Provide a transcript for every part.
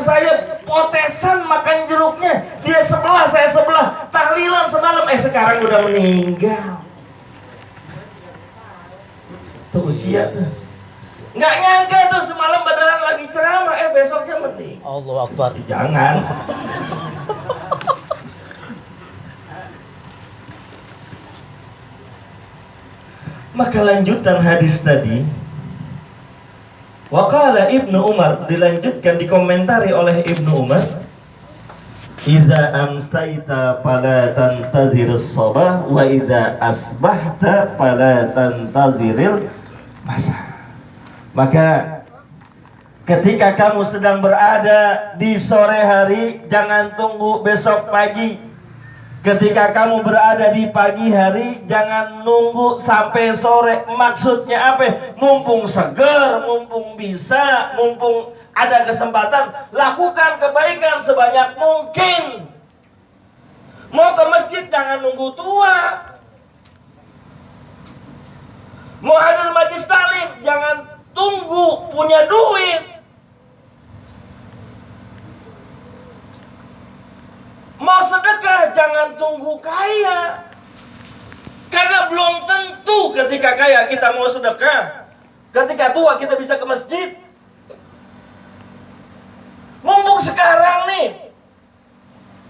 saya potesan makan jeruknya, dia sebelah, saya sebelah, tahlilan semalam, sekarang udah meninggal. Tuh usia tuh. Nggak nyangka tuh semalam badan lagi ceramah, besoknya meninggal. Allahu Akbar. Jangan. Maka lanjutan hadis tadi, waqala Ibnu Umar, dilanjutkan dikomentari oleh Ibnu Umar, idza amsayta fala tantazirus sabah wa idza asbahta fala tantaziril masa. Maka ketika kamu sedang berada di sore hari, jangan tunggu besok pagi. Ketika kamu berada di pagi hari, jangan nunggu sampai sore. Maksudnya apa? Mumpung seger, mumpung bisa, mumpung ada kesempatan, lakukan kebaikan sebanyak mungkin. Mau ke masjid jangan nunggu tua. Mau hadir majlis taklim jangan tunggu punya duit. Mau sedekah jangan tunggu kaya, karena belum tentu ketika kaya kita mau sedekah. Ketika tua kita bisa ke masjid. Mumpung sekarang nih,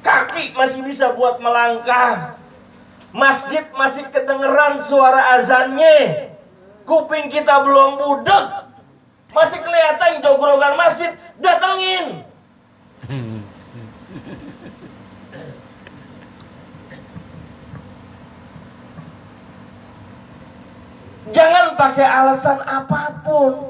kaki masih bisa buat melangkah, masjid masih kedengeran suara azannya, kuping kita belum budek, masih kelihatan jogrogan masjid, datengin. Jangan pakai alasan apapun.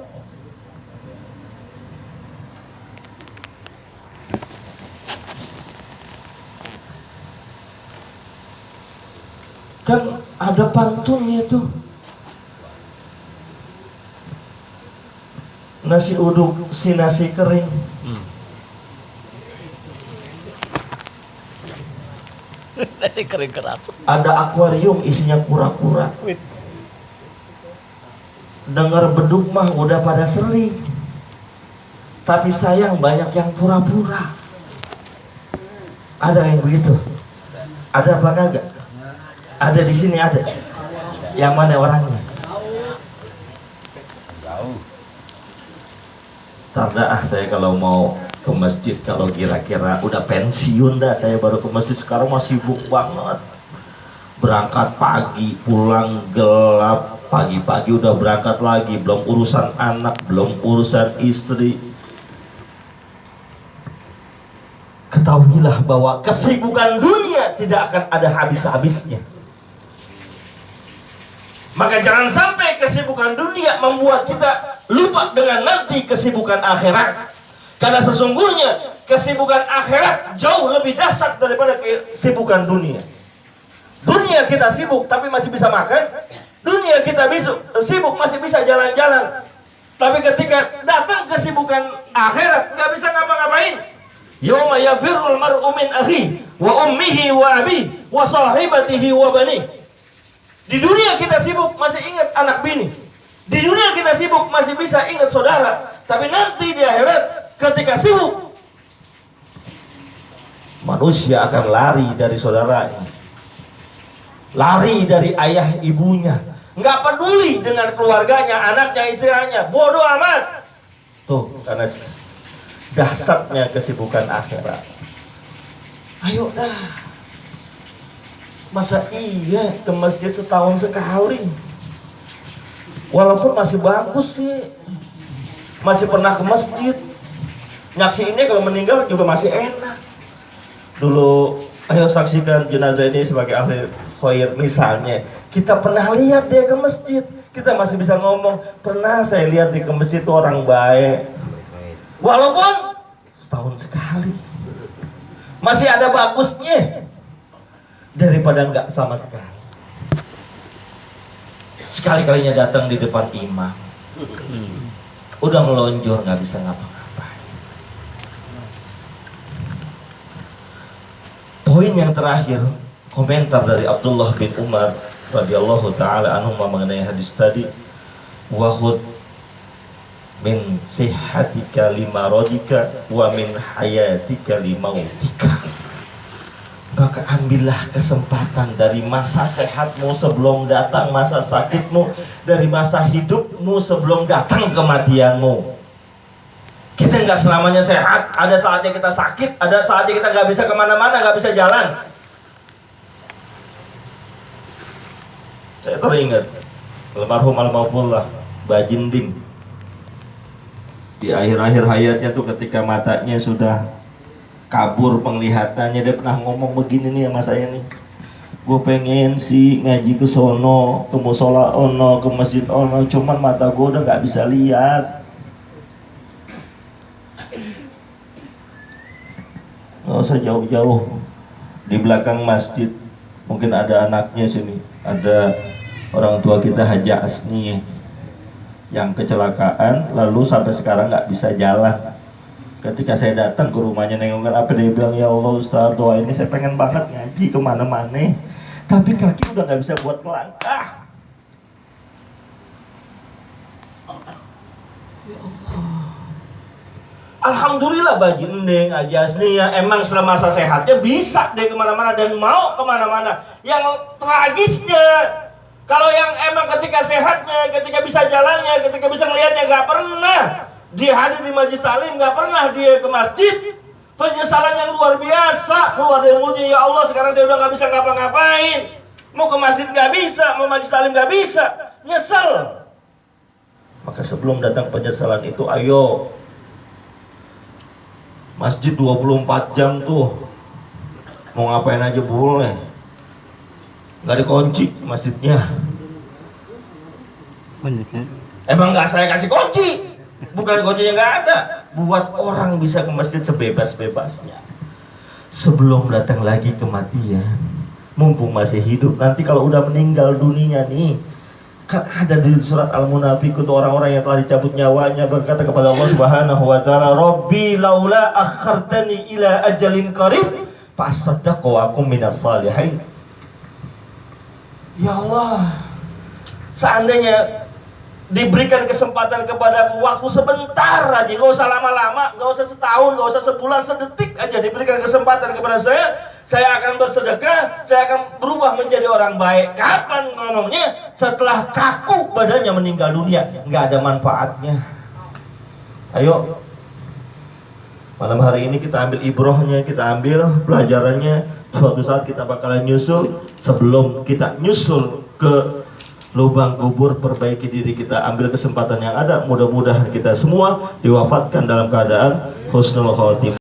Kan ada pantunnya tuh. Nasi uduk si nasi kering. Nasi kering keras. Ada akuarium isinya kura-kura. Dengar beduk mah udah pada sering. Tapi sayang banyak yang pura-pura. Ada yang begitu? Ada apa kagak? Ada di sini ada. Yang mana orangnya? Jauh. Tarda saya kalau mau ke masjid, kalau kira-kira udah pensiun dah, saya baru ke masjid. Sekarang masih sibuk banget. Berangkat pagi, pulang gelap. Pagi-pagi udah berangkat lagi, belum urusan anak, belum urusan istri. Ketahuilah bahwa kesibukan dunia tidak akan ada habis-habisnya. Maka jangan sampai kesibukan dunia membuat kita lupa dengan nanti kesibukan akhirat. Karena sesungguhnya kesibukan akhirat jauh lebih dahsyat daripada kesibukan dunia. Dunia kita sibuk tapi masih bisa makan. Dunia kita sibuk masih bisa jalan-jalan. Tapi ketika datang kesibukan akhirat nggak bisa ngapa-ngapain. Yauma yafirrul mar'u min akhihi wa ummihi wa abihi wa sahibatihi wa bani. Di dunia kita sibuk masih ingat anak bini. Di dunia kita sibuk masih bisa ingat saudara. Tapi nanti di akhirat ketika sibuk, manusia akan lari dari saudaranya, lari dari ayah ibunya, nggak peduli dengan keluarganya, anaknya, istrinya, bodoh amat. Tuh, karena dahsyatnya kesibukan akhirat. Ayo dah. Masa iya ke masjid setahun sekali? Walaupun masih bagus sih, masih pernah ke masjid. Nyaksiinnya kalau meninggal juga masih enak. Dulu, ayo saksikan jenazah ini sebagai ahli khair misalnya. Kita pernah lihat dia ke masjid, kita masih bisa ngomong, pernah saya lihat di ke masjid itu orang baik. Walaupun setahun sekali, masih ada bagusnya daripada nggak sama sekali. Sekali-kalinya datang di depan imam, udah melonjor nggak bisa ngapa-ngapain. Poin yang terakhir, komentar dari Abdullah bin Umar radhiyallahu taala anhu mengenai hadis tadi, wahud min sihhatika limaradika wa min hayatika limautika. Maka ambillah kesempatan dari masa sehatmu sebelum datang masa sakitmu, dari masa hidupmu sebelum datang kematianmu. Kita nggak selamanya sehat, ada saatnya kita sakit, ada saatnya kita nggak bisa kemana-mana, nggak bisa jalan. Saya teringat almarhum almarhumullah Bajinding di akhir-akhir hayatnya tuh, ketika matanya sudah kabur penglihatannya, dia pernah ngomong begini nih sama saya nih, gue pengen sih ngaji ke sono, ke musola ono, ke masjid ono, cuman mata gue udah nggak bisa lihat. Nggak usah jauh-jauh, di belakang masjid mungkin ada anaknya sini, ada orang tua kita Haja Asni yang kecelakaan lalu sampai sekarang nggak bisa jalan. Ketika saya datang ke rumahnya nengokin apa, dia bilang, ya Allah Ustaz, doa ini saya pengen banget ngaji kemana-mana, tapi kaki udah nggak bisa buat melangkah. Ya Allah. Alhamdulillah Bajinding aja nih ya, emang selama masa sehatnya bisa deh kemana-mana dan mau kemana-mana. Yang tragisnya, kalau yang emang ketika sehatnya, ketika bisa jalannya, ketika bisa ngelihatnya, nggak pernah dia hadir di majelis taklim, nggak pernah dia ke masjid, penyesalan yang luar biasa, keluar dari mulutnya, ya Allah sekarang saya udah nggak bisa ngapa-ngapain, mau ke masjid nggak bisa, mau majelis taklim nggak bisa, nyesel. Maka sebelum datang penyesalan itu, ayo, masjid 24 jam tuh, mau ngapain aja boleh, nggak dikunci masjidnya. Emang nggak saya kasih kunci, bukan kuncinya nggak ada, buat orang bisa ke masjid sebebas-bebasnya. Sebelum datang lagi kematian, mumpung masih hidup, nanti kalau udah meninggal dunia nih, kan ada di surat Al-Munafiqun orang-orang yang telah dicabut nyawanya berkata kepada Allah Subhanahu wa taala, Rabbi laula akhartani ila ajalin qarib fasaddaqu wa akum minas salihin. Ya Allah, seandainya diberikan kesempatan kepadaku waktu sebentar aja, gak usah lama-lama, gak usah setahun, gak usah sebulan, sedetik aja diberikan kesempatan kepada saya akan bersedekah, saya akan berubah menjadi orang baik. Kapan ngomongnya? Setelah kaku badannya meninggal dunia, nggak ada manfaatnya. Ayo, malam hari ini kita ambil ibrohnya, kita ambil pelajarannya. Suatu saat kita bakalan nyusul, sebelum kita nyusul ke lubang kubur, perbaiki diri kita, ambil kesempatan yang ada. Mudah-mudahan kita semua diwafatkan dalam keadaan husnul khotimah.